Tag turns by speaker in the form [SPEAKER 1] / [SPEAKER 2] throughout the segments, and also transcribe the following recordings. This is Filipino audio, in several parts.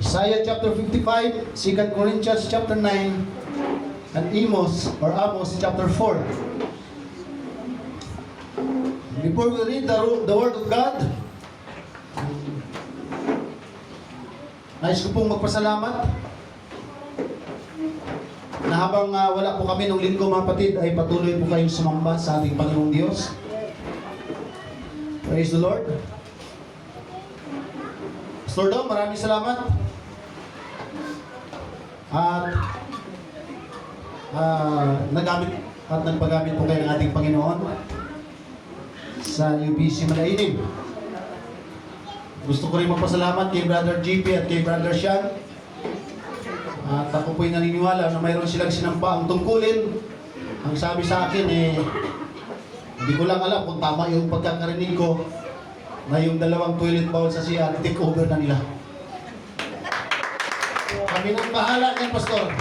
[SPEAKER 1] Isaiah chapter 55, 2 Corinthians chapter 9, and Amos chapter 4. Before we read the Word of God, nais ko pong magpasalamat na habang wala po kami nung linggo mga kapatid, ay patuloy po kayong sumamba sa ating Panginoong Diyos. Praise the Lord. Pastor Dom, maraming salamat. At nagamit at nagpagamit po kayo ng ating Panginoon sa UBC Malainim. Gusto ko rin magpasalamat kay Brother GP at kay Brother Sean. At ako po'y naniniwala na mayroon silang sinampa ang tungkulin. Ang sabi sa akin hindi ko lang alam kung tama yung pagkakarinig ko na yung dalawang toilet bowl sa CR, take over na nila. Kami nang bahala niyan, Pastor.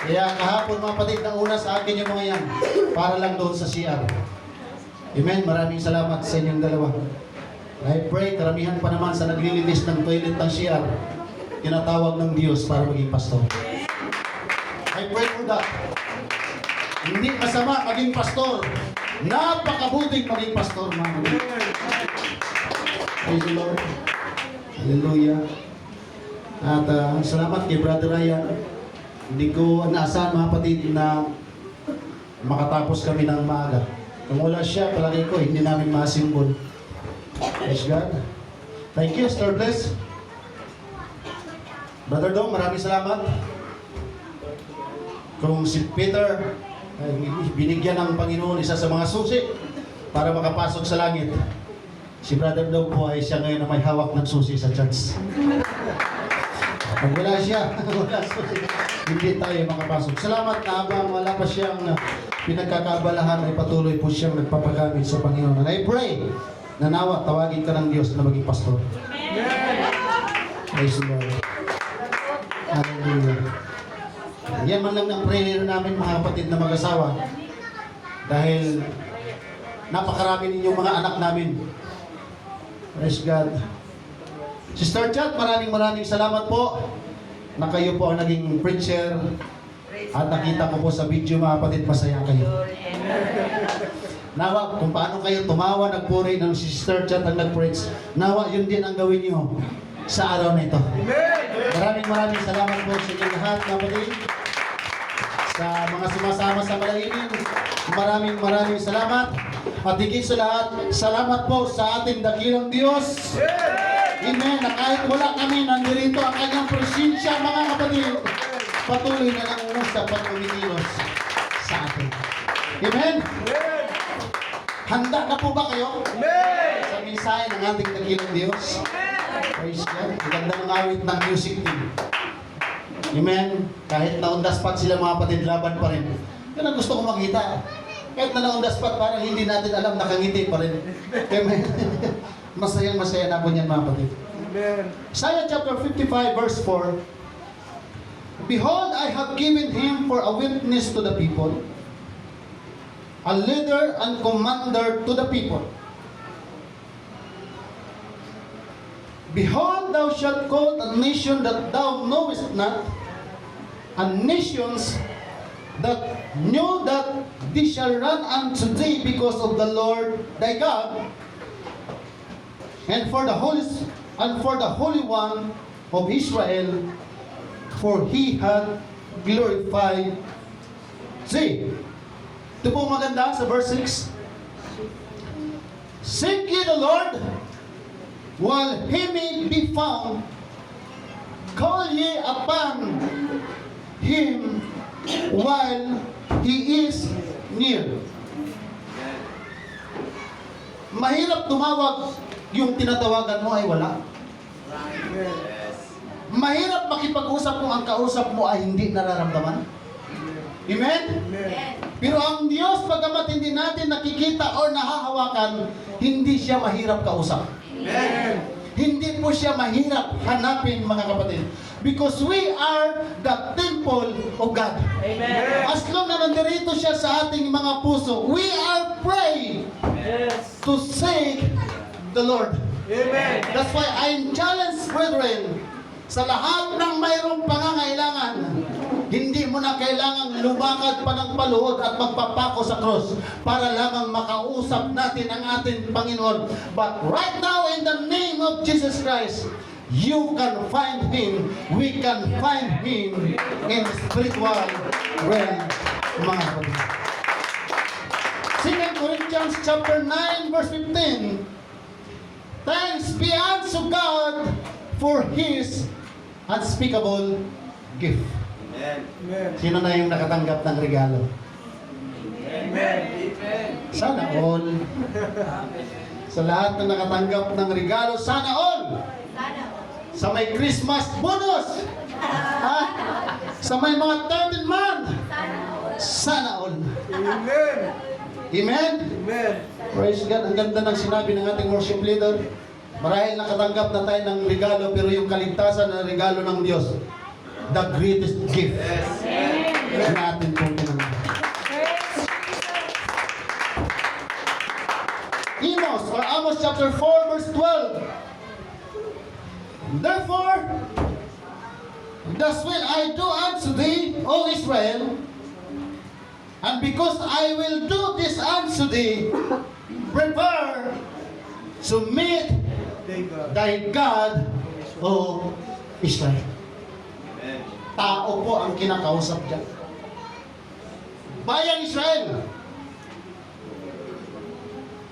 [SPEAKER 1] Kaya kahapon mga patid na una sa akin yung mga yan, para lang doon sa CR. Amen, maraming salamat sa inyong dalawa. I pray, karamihan pa naman sa naglilinis ng toilet ng CR, tinatawag ng Diyos para maging pastor. I pray for that. Hindi masama maging pastor. Napakabuting maging pastor, mga kapatid. Praise the Lord. Hallelujah. At salamat kay Brother Ryan. Hindi ko naasahan mga kapatid na makatapos kami ng maaga. Kung wala siya, palagi ko, hindi namin masimbol. Praise God. Thank you, Star Bless. Brother Dong, maraming salamat. Kung si Peter ay binigyan ng Panginoon isa sa mga susi para makapasok sa langit, si Brother Dong po ay siya ngayon na may hawak ng susi sa church. Pag wala siya, wala susi, hindi tayo makapasok. Salamat na habang wala pa siyang pinagkakabalahan ay patuloy po siyang nagpapagamit sa Panginoon. And I pray na nawa tawagin ka ng Diyos na maging pastor. Praise the Lord. Hallelujah. Yan man lang ang prayer namin mga kapatid na mag-asawa. Dahil napakarami ninyong mga anak namin. Praise God. Sister Chat, maraming salamat po na kayo po ang naging preacher. At nakita ko po sa video mga kapatid, masaya kayo. Nawa, kung paano kayo tumawa, nagpuri ng Sister Chat ang nag-preach. Nawa, yun din ang gawin nyo sa araw na ito. Maraming salamat po sa inyo lahat, kapatid. Sa mga sumasama sa Malainim, maraming salamat. At higit sa lahat, salamat po sa ating dakilang Diyos. Amen. Na kahit wala kami, nandirito ang kanyang presensya, mga kapatid. Patuloy na lang sa pagkumikilos sa atin. Amen. Handa na po ba kayo? Sa mensahe ng ating dakilang Diyos? Praise God. Maganda ng awit ng music team. Amen. Kahit na on the spot sila mga kapatid, laban pa rin. Yan ang gusto ko makita. Kahit na on the spot, parang hindi natin alam, nakangiti pa rin. Amen. Masaya na po niyan mga kapatid.
[SPEAKER 2] Amen.
[SPEAKER 1] Isaiah chapter 55 verse 4. Behold, I have given him for a witness to the people, a leader and commander to the people. Behold, thou shalt call a nation that thou knowest not, and nations that knew that they shall run unto thee because of the Lord thy God, and for the Holy One of Israel, for he hath glorified thee. Ito po maganda sa verse 6. Seek ye the Lord while he may be found, call ye upon him while he is near. Mahirap tumawag, yung tinatawagan mo ay wala. Mahirap makipag-usap kung ang kausap mo ay hindi nararamdaman. Amen? Pero ang Diyos, pagamat hindi natin nakikita o nahahawakan, hindi siya mahirap kausap.
[SPEAKER 2] Amen.
[SPEAKER 1] Hindi po siya mahirap hanapin, mga kapatid. Because we are the temple of God.
[SPEAKER 2] Amen.
[SPEAKER 1] As long na nandirito siya sa ating mga puso, we are praying to seek the Lord.
[SPEAKER 2] Amen.
[SPEAKER 1] That's why I challenge brethren Sa lahat ng mayroong pangangailangan, hindi mo na kailangang lumakad pa ng paluhod at magpapako sa cross para lamang makausap natin ang ating Panginoon. But right now, in the name of Jesus Christ, you can find Him, we can find Him in the spiritual realm, mga kapatid. 2 Corinthians chapter 9, verse 15. Thanks be unto God for His unspeakable gift.
[SPEAKER 2] Amen.
[SPEAKER 1] Sino na yung nakatanggap ng regalo?
[SPEAKER 2] Amen.
[SPEAKER 1] Sana all. Sa lahat na nakatanggap ng regalo, sana all. Sa may Christmas bonus. Ha? Sa may mga 13 month. Sana all.
[SPEAKER 2] Amen.
[SPEAKER 1] Amen?
[SPEAKER 2] Amen.
[SPEAKER 1] Praise God. Ang ganda ng sinabi ng ating worship leader. Marahil nakatanggap na tayo ng regalo, pero yung kaligtasan na regalo ng Diyos, the greatest gift na atin pong tinanggap. Amos chapter 4 verse 12. Therefore, thus will I do unto thee, O Israel, and because I will do this unto thee, prepare to meet thy God, O Israel. Tao po ang kinakausap dyan. Bayang Israel.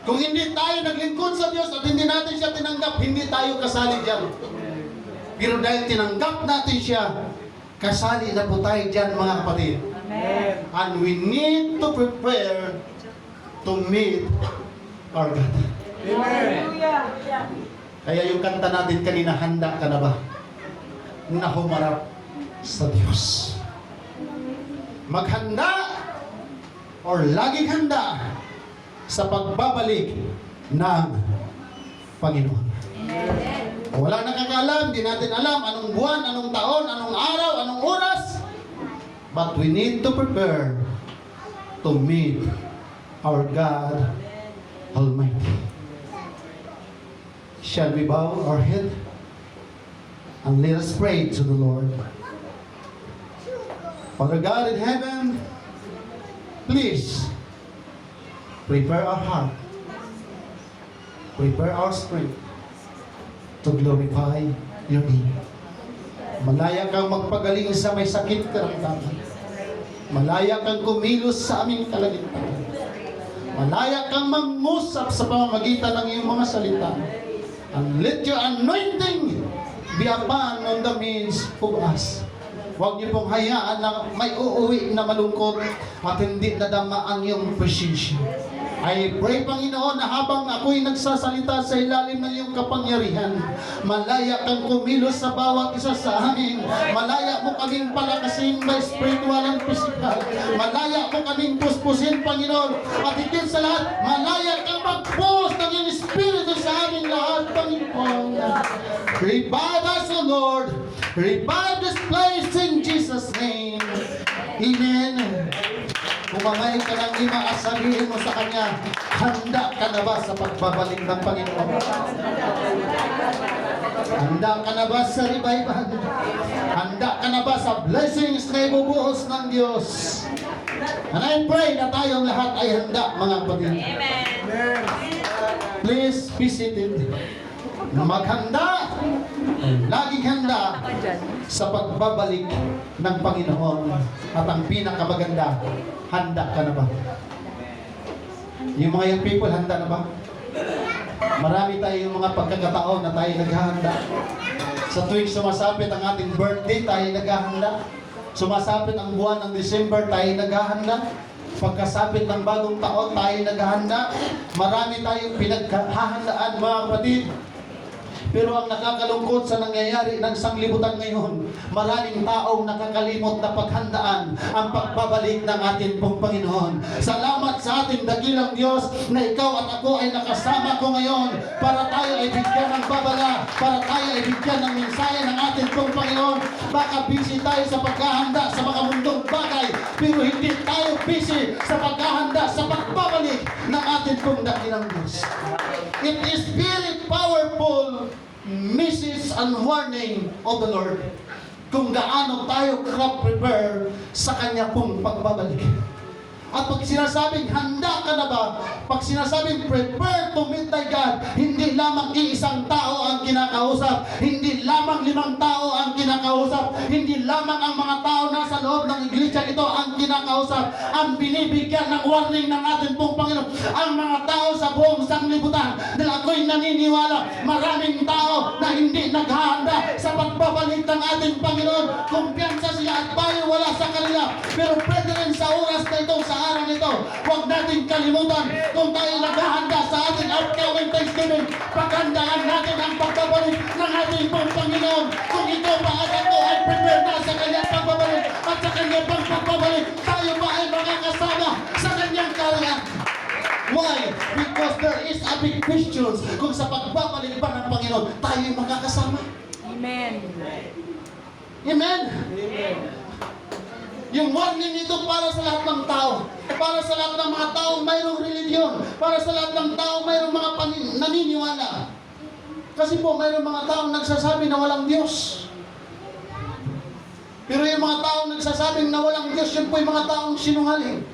[SPEAKER 1] Kung hindi tayo naglingkod sa Diyos at hindi natin siya tinanggap, hindi tayo kasali dyan. Pero dahil tinanggap natin siya, kasali na po tayo dyan, mga kapatid.
[SPEAKER 2] Amen.
[SPEAKER 1] And we need to prepare to meet our God.
[SPEAKER 2] Amen.
[SPEAKER 1] Kaya yung kanta natin kanina, handa ka na ba? Na humarap sa Diyos. Maghanda or laging handa sa pagbabalik ng Panginoon. Wala nakakaalam, di natin alam anong buwan, anong taon, anong araw, anong oras. But we need to prepare to meet our God Almighty. Shall we bow our head and let us pray to the Lord? Father God in heaven, please prepare our heart, prepare our strength to glorify your name. Malaya kang magpagaling sa may sakit karamdaman. Malaya kang kumilos sa aming kalagitnaan. Malaya kang mangusap sa pamamagitan ng iyong mga salita. And let your anointing be upon on the midst of us. Huwag niyo pong hayaan na may uuwi na malungkot at hindi nadama ang iyong presensya. I pray, Panginoon, na habang ako'y nagsasalita sa ilalim ng iyong kapangyarihan, malaya kang kumilos sa bawat isa sa amin. Malaya mo kaming palakasin by spiritual and physical. Malaya mo kaming puspusin, Panginoon. At higit sa lahat, malaya kang magpus ng iyong Espiritu sa amin lahat, Panginoon. Revive us, O Lord. Revive this place in Jesus' name. Amen. Kumangay ka ng lima at sabihin mo sa Kanya, handa ka na ba sa pagbabalik ng Panginoon? Handa ka na ba sa revival? Handa ka na ba sa blessings na ibubuhos ng Diyos? And I pray na tayong lahat ay handa, mga kapatid.
[SPEAKER 2] Amen.
[SPEAKER 1] Please be seated. Maghanda, laging handa sa pagbabalik ng Panginoon. At ang pinakamaganda, handa ka na ba? Yung mga young people, handa na ba? Marami tayong mga pagkakataon na tayo naghahanda. Sa tuwing sumasapit ang ating birthday, tayo naghahanda. Sumasapit ang buwan ng December, tayo naghahanda. Pagkasapit ng bagong taon, tayo naghahanda. Marami tayong pinaghahandaan, mga kapatid. Pero ang nakakalungkot sa nangyayari ng sanglibutan ngayon, maraming taong nakakalimot na paghandaan ang pagbabalik ng ating pong Panginoon. Salamat sa ating dakilang Diyos na ikaw at ako ay nakasama ko ngayon para tayo ay bigyan ng babala, para tayo ay bigyan ng mensahe ng ating pong Panginoon. Baka busy tayo sa paghahanda sa mga mundong bagay, pero hindi tayo busy sa paghahanda sa pagbabalik ng ating pong dakilang Diyos. It is very powerful message and warning of the Lord. Kung gaano tayo ka-prepare sa Kanya pong pagbabalik. At pag sinasabing handa ka na ba, pag sinasabing prepare to meet thy God, hindi lamang iisang tao ang kinakausap, hindi lamang 5 tao ang kinakausap, hindi lamang ang mga tao nasa loob ng iglesia ito ang kinakausap, ang binibigyan ng warning ng ating pong Panginoon, ang mga tao sa buong sanglibutan. Dahil ako'y naniniwala, maraming tao na hindi naghahanda sa pagbabalik ng ating Panginoon. Kumpiyansa siya at tayo wala sa kanila. Pero brethren, sa oras na ito, sa araw nito, huwag natin kalimutan kung tayo naghahanda sa ating upcoming Thanksgiving. Paghandaan natin ang pagbabalik ng ating pong Panginoon. Kung ikaw pa at ako ay prepare na sa kanyang pagbabalik at sa kanyang pagbabalik, tayo ba ay makakasama sa kanyang kaharian? Why? Because there is a big question kung sa pagbabalik ba ng Panginoon, tayo ay makakasama.
[SPEAKER 3] Amen.
[SPEAKER 1] Amen?
[SPEAKER 2] Amen.
[SPEAKER 1] Yung warning ito para sa lahat ng tao. Para sa lahat ng mga tao mayroong religion. Para sa lahat ng tao mayroong mga naniniwala. Kasi po mayroong mga taong nagsasabi na walang Diyos. Pero yung mga taong nagsasabing na walang Diyos, yun po yung mga taong sinungaling.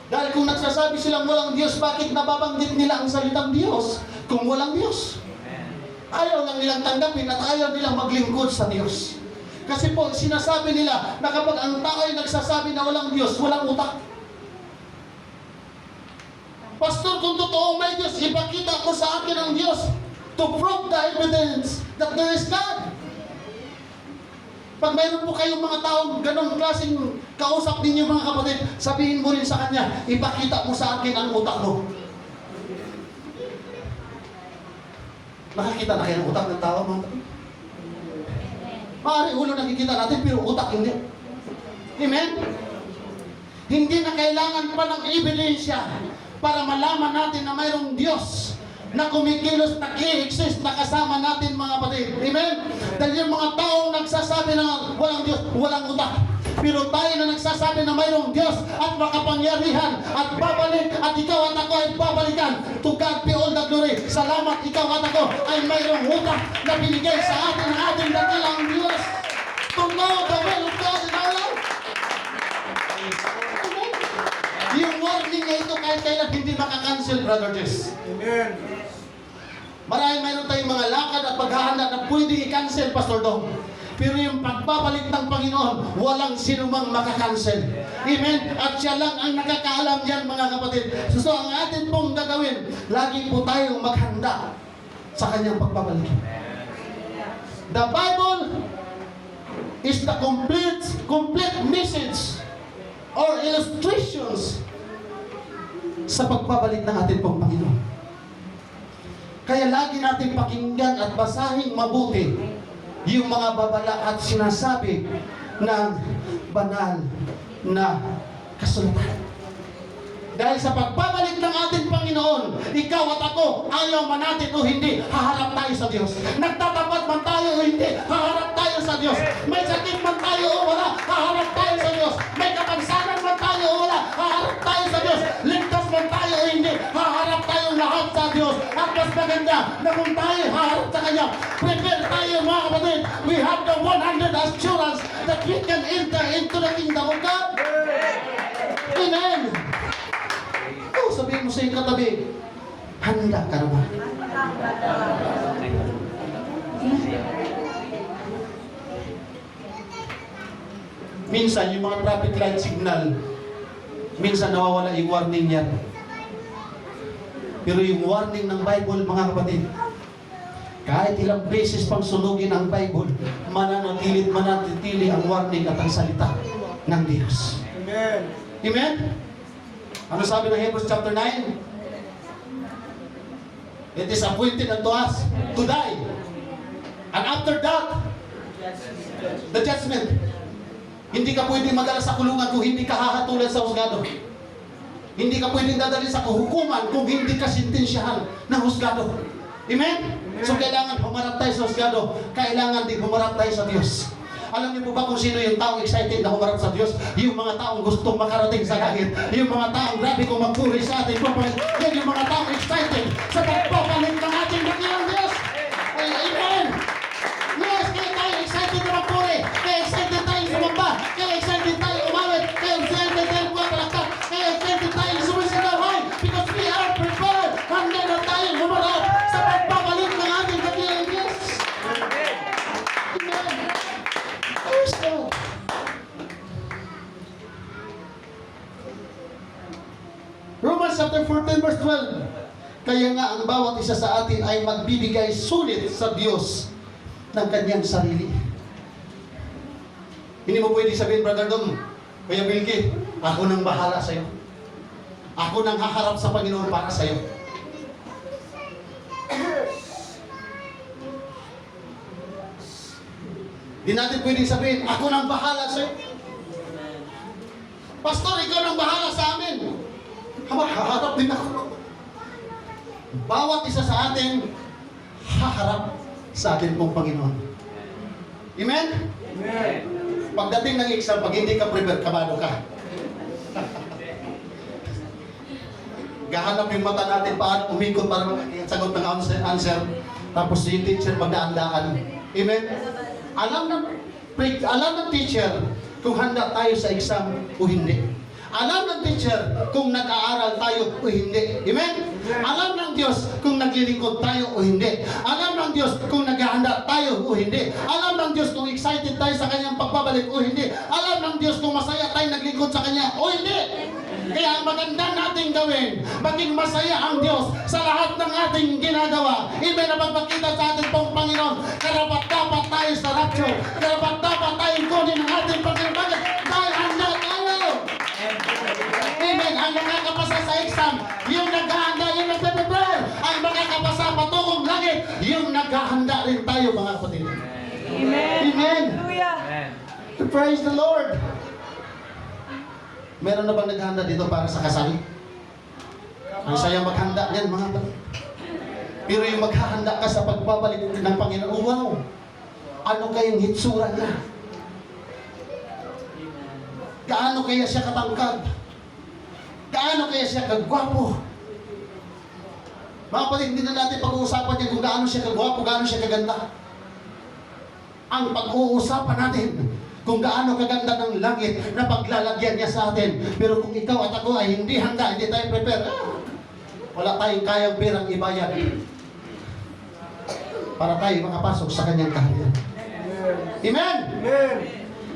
[SPEAKER 1] Dahil kung nagsasabi silang walang Diyos, bakit nababanggit nila ang salitang Diyos kung walang Diyos? Ayaw lang nilang tanggapin at ayaw nilang maglingkod sa Diyos. Kasi po, sinasabi nila na kapag ang tao ay nagsasabi na walang Diyos, walang utak. Pastor, kung totoo may Diyos, ipakita ko sa akin ang Diyos to prove the evidence that there is God. Pag mayroon po kayong mga taong ganong klaseng kausap ninyo mga kapatid, sabihin mo rin sa kanya, ipakita mo sa akin ang utak mo. Nakakita na kayo ng utak ng tao mga kapatid? Maaari ulo nakikita natin, pero utak hindi. Amen? Hindi na kailangan pa ng ebidensya para malaman natin na mayroong Diyos na kumikilos, nag-i-exist, na kasama natin mga kapatid. Amen? Dahil yung mga taong nagsasabi na walang Diyos, walang utak. Pero tayo na nagsasabi na mayroong Diyos at makapangyarihan at babalik at ikaw at ako ay babalikan. To God be all the glory. Salamat, ikaw at ako ay mayroong utak na binigay sa atin ng ating dakilang Diyos. To know the will of God in our life. Yung warning na ito kahit kailan hindi makakancel, Brother Jess.
[SPEAKER 2] Amen.
[SPEAKER 1] Marahil mayroon tayong mga lakad at paghahanda na pwede i-cancel, Pastor Dong. Pero yung pagbabalik ng Panginoon, walang sinumang makakancel. Amen? At siya lang ang nakakaalam yan, mga kapatid. So ang atin pong gagawin, lagi po tayong maghanda sa kanyang pagbabalik. The Bible is the complete message or illustrations sa pagbabalik ng atin pong Panginoon. Kaya lagi natin pakinggan at basahin mabuti yung mga babala at sinasabi ng banal na kasulatan. Dahil sa pagbabalik ng ating Panginoon, ikaw at ako, ayaw man natin o hindi, haharap tayo sa Diyos. Nagtatapat man tayo o hindi, haharap tayo sa Diyos. May sakit man tayo o wala, haharap tayo sa Diyos. May kapansanan man tayo o wala, haharap tayo sa Diyos. Ligtas man tayo o hindi, haharap tayong lahat sa Diyos. At mas maganda na kung tayo haharap sa Kanya, prepare tayo mga kapatid. We have the 100 assurance that we can enter into the kingdom of God. Amen. Sabihin mo sa iyong katabi, handa ka na ba? Minsan, yung mga traffic light signal, minsan nawawala yung warning yan. Pero yung warning ng Bible, mga kapatid, kahit ilang beses pang sunugin ang Bible, mananatili ang warning at ang salita ng Diyos.
[SPEAKER 2] Amen.
[SPEAKER 1] Amen? Ano sabi ng Hebrews chapter 9? It is appointed unto us to die. And after that, the judgment. Hindi ka pwedeng madala sa kulungan kung hindi ka hahatulan sa husgado. Hindi ka pwedeng dadali sa hukuman kung hindi ka sintensyahan ng husgado. Amen? So kailangan humarap tayo sa husgado. Kailangan din humarap tayo sa Diyos. Alam niyo po ba kung sino yung taong excited na humarap sa Diyos? Yung mga taong gustong makarating sa langit. Yung mga taong grabe kung magpuri sa ating pagpapalit. Yan yung mga taong excited sa pagpapalit ng ating dakilang Diyos. chapter 14 verse 12. Kaya nga ang bawat isa sa atin ay magbibigay sulit sa Diyos ng kanyang sarili. Hindi mo pwede sabihin, Brother Dom, Kuya Bilky, ako nang bahala sa'yo. Ako nang haharap sa Panginoon para sa'yo. Di natin pwedeng sabihin, ako nang bahala sa'yo. Pastor, ikaw nang bahala sa amin. Haharap din ako. Bawat isa sa atin, haharap sa atin pong Panginoon. Amen?
[SPEAKER 2] Amen.
[SPEAKER 1] Pagdating ng exam, pag hindi ka prepare, kabado ka. Gahanap yung mata natin paano umikot para sagot ng answer. Tapos yung teacher magdaan-daan. Amen? Alam ng teacher kung handa tayo sa exam o hindi. Alam ng teacher kung nag-aaral tayo o hindi. Amen? Alam ng Diyos kung naglilingkod tayo o hindi. Alam ng Diyos kung naghahanda tayo o hindi. Alam ng Diyos kung excited tayo sa Kanyang pagbabalik o hindi. Alam ng Diyos kung masaya tayo naglingkod sa Kanya o hindi. Kaya ang maganda nating gawin, maging masaya ang Diyos sa lahat ng ating ginagawa. Ibig na magpakita sa ating pong Panginoon, karapat-dapat tayo sa rapture. Karapat-dapat tayo kunin ng ating Panginoon. Dahil handa tayo. Amen. Ang nakakapasa sa exam, yung naghahanda, yung nagpe-prepare. Ang makakapasa patungong langit, yung naghahanda rin tayo, mga kapatid.
[SPEAKER 3] Amen.
[SPEAKER 1] Amen.
[SPEAKER 3] Hallelujah.
[SPEAKER 1] Praise the Lord. Meron na bang naghahanda dito para sa kasal? Ang saya maghanda niyan, mga kapatid. Pero yung maghahanda ka sa pagbabalik ng Panginoon, wow! Ano kayang hitsura niya? Gaano kaya siya katangkad? Gaano kaya siya kagwapo? Mga kapatid, hindi na natin pag-uusapan niya kung gaano siya kagwapo, gaano siya kaganda. Ang pag-uusapan natin kung gaano kaganda ng langit na paglalagyan niya sa atin. Pero kung ikaw at ako ay hindi handa, hindi tayo prepare, wala tayong kayang perang ibayad para tayo makapasok sa kanyang kaharian. Amen?
[SPEAKER 2] Amen.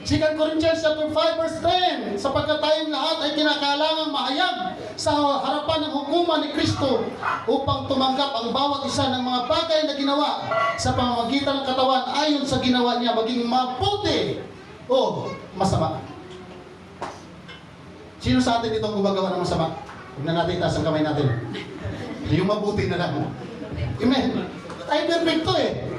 [SPEAKER 1] 2 Corinthians chapter 5 verse 10, sapagkat tayong lahat ay kinakailangang mahayag sa harapan ng hukuman ni Kristo upang tumanggap ang bawat isa ng mga bagay na ginawa sa pamamagitan ng katawan ayon sa ginawa niya, maging mabuti o masama. Sino sa atin dito ang gumagawa ng masama? Huwag na natin itaas ang kamay natin. Yung mabuti na lang. Amen. Tayo perfecto eh.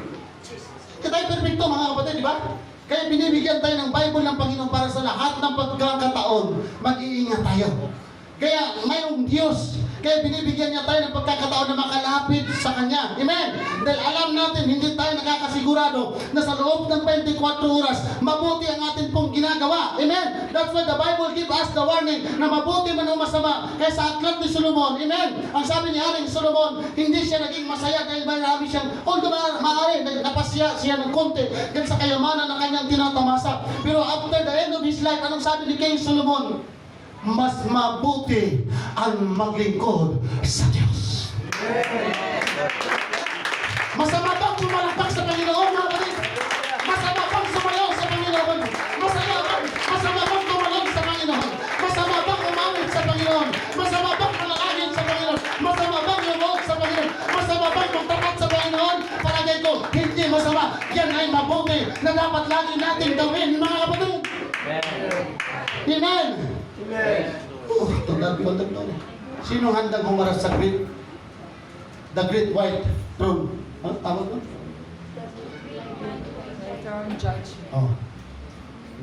[SPEAKER 1] Tayo perfecto, mga kapatid, di ba? Kaya binibigyan tayo ng Bible ng Panginoon para sa lahat ng pagkakataon. Mag-iingat tayo. Kaya mayroong Diyos. Kaya binibigyan niya tayo ng pagkakataon na makalapit sa Kanya. Amen? Dahil alam natin, hindi tayo nakakasigurado na sa loob ng 24 oras, mabuti ang atin pong ginagawa. Amen? That's why the Bible give us the warning na mabuti man o masama. Kaya sa aklat ni Solomon, amen? Ang sabi ni Haring Solomon, hindi siya naging masaya dahil marami siyang, although maaari, napasya siya ng konti dahil sa kayamanan na kanyang tinatamasa. Pero after the end of his life, anong sabi ni King Solomon? Mas mabuti ang maglingkod sa Diyos. Masama bang pumalakpak sa Panginoon, mga kapatid? Masama bang sumayaw sa Panginoon? Masama bang tumalon sa Panginoon? Masama bang umawit sa Panginoon? Masama bang manalangin sa Panginoon? Masama bang lumuhod sa Panginoon? Masama bang magtapat sa Panginoon? Palagay ko, hindi masama. Yan ay mabuti na dapat lagi natin gawin, mga kapatid. Amen. Sino handang humarap sa the great white throne? Ano tawag mo?
[SPEAKER 3] Throne judgment.
[SPEAKER 1] Oh.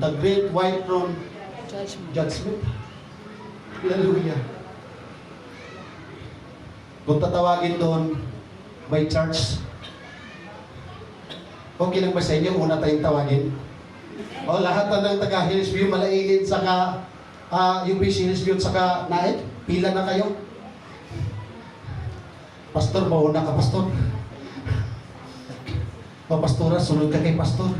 [SPEAKER 1] The great white throne judgment. Hallelujah. Kung tatawagin doon by church, okay lang ba sa inyo? Una tayong tawagin. O lahat na ng taga Hillsview, Malailid, saka yung BC Hillsview, saka Naed, pila na kayo. Pastor, mauna ka, pastor. O pastora, sunod ka kay pastor.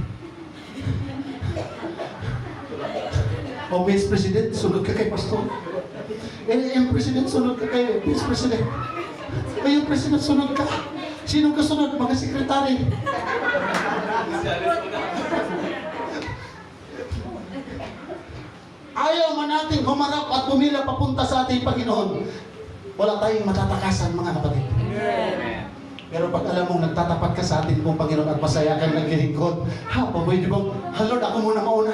[SPEAKER 1] O Vice President, sunod ka kay pastor. AM President, sunod ka kay Vice President. Yung President, sunod ka. Sino ka sunod? Mga sekretary. Ayaw man natin humarap at pumila papunta sa ating Panginoon. wala tayong matatakasan mga kapatid.
[SPEAKER 2] Amen.
[SPEAKER 1] Pero pag alam mong nagtatapat ka sa atin pong Panginoon at masaya kang naglilingkod, pwede bang, Lord, ako muna mauna.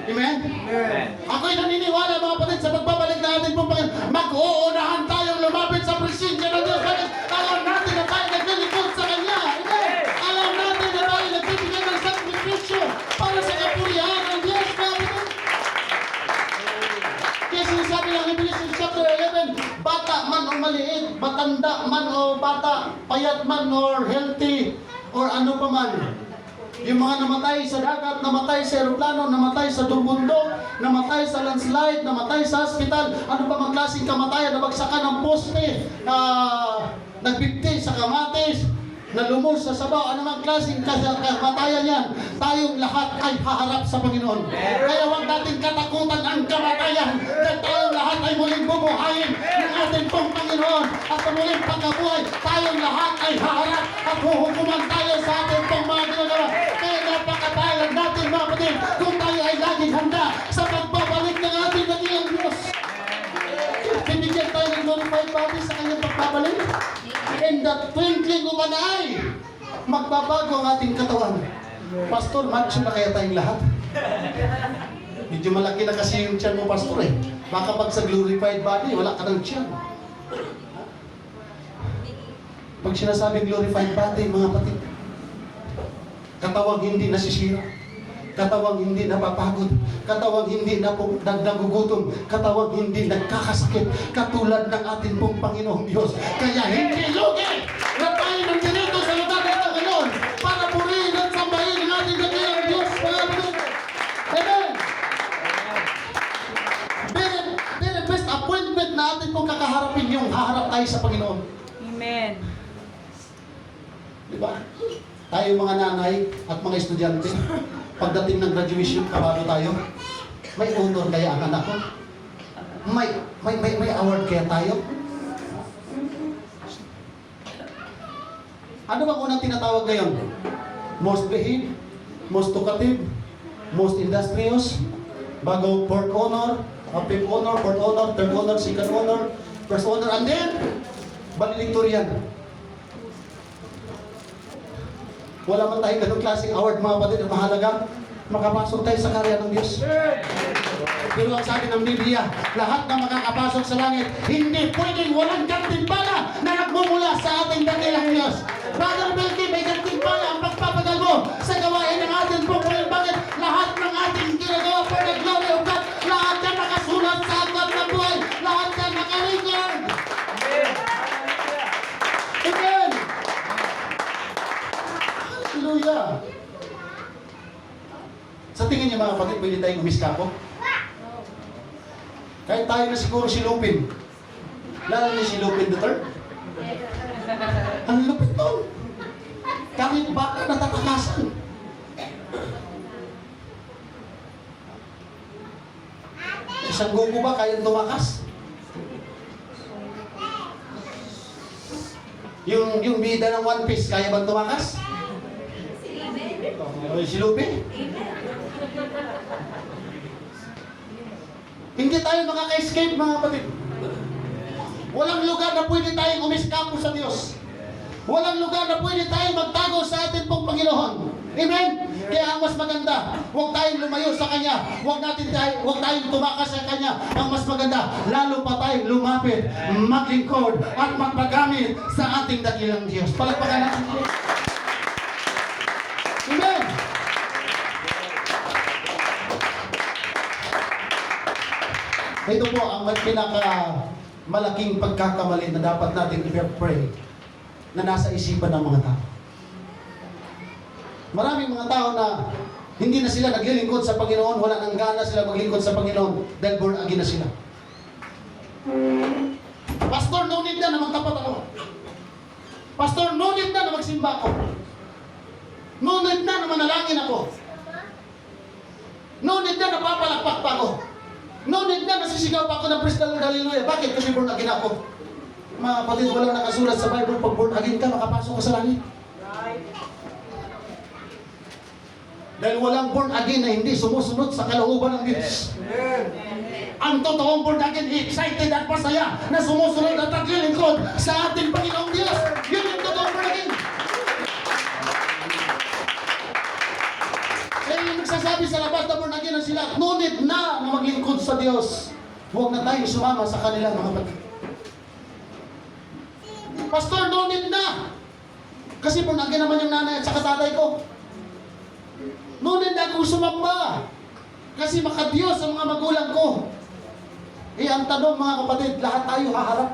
[SPEAKER 1] Amen?
[SPEAKER 2] Amen.
[SPEAKER 1] Ako'y naniniwala mga kapatid sa pagbabalik natin pong Panginoon, mag-uunahan tayong lumapit sa presensya ng Diyos. Bakit? Alam natin na tayo naglilingkod sa Kanya. Amen? Alam natin na tayo nagbibigay ng sakripisyo para sa kapurihan ng Diyos. Mga kapatid. Kaya sinasabi ng Revelation chapter 11, bata man o maliit, matanda man o bata, payat man or healthy, or ano pa man. Yung mga namatay sa dagat, namatay sa aeroplano, namatay sa dumundok, namatay sa landslide, namatay sa hospital, ano pa mang klaseng kamatayan, nabagsakan ng poste, nagbigti sa kamatis, na lumos sa sabaw, ano mang klaseng kamatayan yan, tayong lahat ay haharap sa Panginoon. Kaya huwag natin katakutan ang kamatayan, dahil tayong lahat ay muling bubuhayin ng ating pong Panginoon. At sa muling pagkabuhay, tayong lahat ay haharap at huhukuman tayo sa ating pong mga ginagawa. Kaya napakatayan natin mga kapatid, kung tayo ay laging handa sa pagbabalik ng ating dakilang Diyos. Bibigyan tayo ng glorified body sa kanyang pagbabalik. In the twinkling of an eye, magbabago ang ating katawan. Pastor, macho na kaya tayong lahat? Medyo malaki na kasi yung tiyan mo, Pastor eh. Baka pag sa glorified body, wala ka ng tiyan. Pag sinasabing glorified body, mga kapatid, katawang hindi nasisira, katawang hindi napapagod, katawang hindi nagugutom, katawang hindi nagkakasakit, katulad ng ating pong Panginoong Diyos. Kaya hindi lugi na tayo nandito sa lugar ng Panginoon para purihin at sambahin ang ating dakilang Diyos. Amen! Very best appointment na ating pong kakaharapin yung haharap tayo sa Panginoon.
[SPEAKER 3] Amen.
[SPEAKER 1] Diba? Tayo mga nanay at mga estudyante, pagdating ng graduation, kabado tayo. May honor kaya ang anak ko? May award kaya tayo? Ano bang unang tinatawag ngayon? Most behaved, most talkative, most industrious, bago fourth honor, fifth honor, fourth honor, third honor, second honor, first honor, and then valedictorian. Wala man tayong ganong klaseng award mga kapatid, ang mahalaga, makapasok tayo sa karya ng Diyos. Pero ang sabi ng Biblia, lahat na makakapasok sa langit, hindi pwedeng walang gantimpala na nagmumula sa ating dakilang Diyos. Brother Belky, may gantimpala ang pagpapagal mo sa gawain ng ating pungkulin. Bakit? Lahat ng ating ginagawa for the glory of God, lahat yan nakasulat sa aklat ng buhay, lahat yan nakarecord. Amen! Hallelujah! Sa tingin niyo mga kapatid, pwede tayong umiskapo? Kahit tayo na siguro si Lupin. Lalo niyo si Lupin the third? Ang lupit nun. Kahit baka natatakasan. Isang gugo ba kayang tumakas? Yung bida ng One Piece, kaya bang tumakas? Si Lupin? Hindi tayo makaka-escape mga kapatid. Walang lugar na pwede tayong umiskapo sa Diyos. Walang lugar na pwede tayong magtago sa ating pong Panginoon. Amen? Kaya ang mas maganda, huwag tayong lumayo sa Kanya. Huwag tayong tumakas sa Kanya. Ang mas maganda, lalo pa tayong lumapit, maglingkod, at magpagamit sa ating dakilang Diyos. Palagpagan natin. Amen? Ito po ang malaking pagkakamali na dapat natin i-pray na nasa isipan ng mga tao. Maraming mga tao na hindi na sila naglilingkod sa Panginoon, wala nang gana sila maglingkod sa Panginoon dahil born again na sila. Pastor, no need na magtapat ako. Pastor, no need na magsimba ako. No need na manalangin ako. No need na napapalakpak pa ako. No need na nasisigaw pa ako ng praise the Lord, hallelujah. Bakit? Kasi born again ako. Mga kapatid, walang nakasulat sa Bible, pag born again ka, makapasok ka sa langit. Dahil walang born again na hindi sumusunod sa kalooban ng Diyos. ang totoong born again, excited at masaya na sumusunod at naglilingkod sa ating Panginoong Diyos. Yun yung totoong born again. Kaya yung nagsasabi sa labas na born again na sila, no need na maglingkod sa Diyos. Huwag na tayo sumama sa kanila, mga kapatid. Pastor, no need na. Kasi born again naman yung nanay at saka tatay ko. No need na akong sumamba. Kasi makadiyos ang mga magulang ko. Ang tanong, mga kapatid, lahat tayo haharap.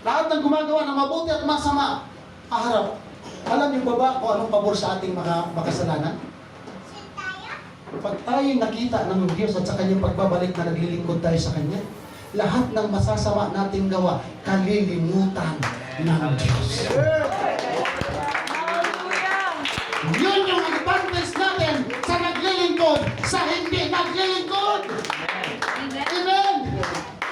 [SPEAKER 1] Lahat ng gumagawa ng mabuti at masama, haharap. Alam niyo ba ba kung anong pabor sa ating mga makasalanan? Pag tayo nakita ng Diyos at sa kanyang pagbabalik na naglilingkod tayo sa Kanya, lahat ng masasama nating gawa, kalilimutan ng Diyos. Yun yung advantage natin sa naglilingkod, sa hindi naglilingkod. Amen!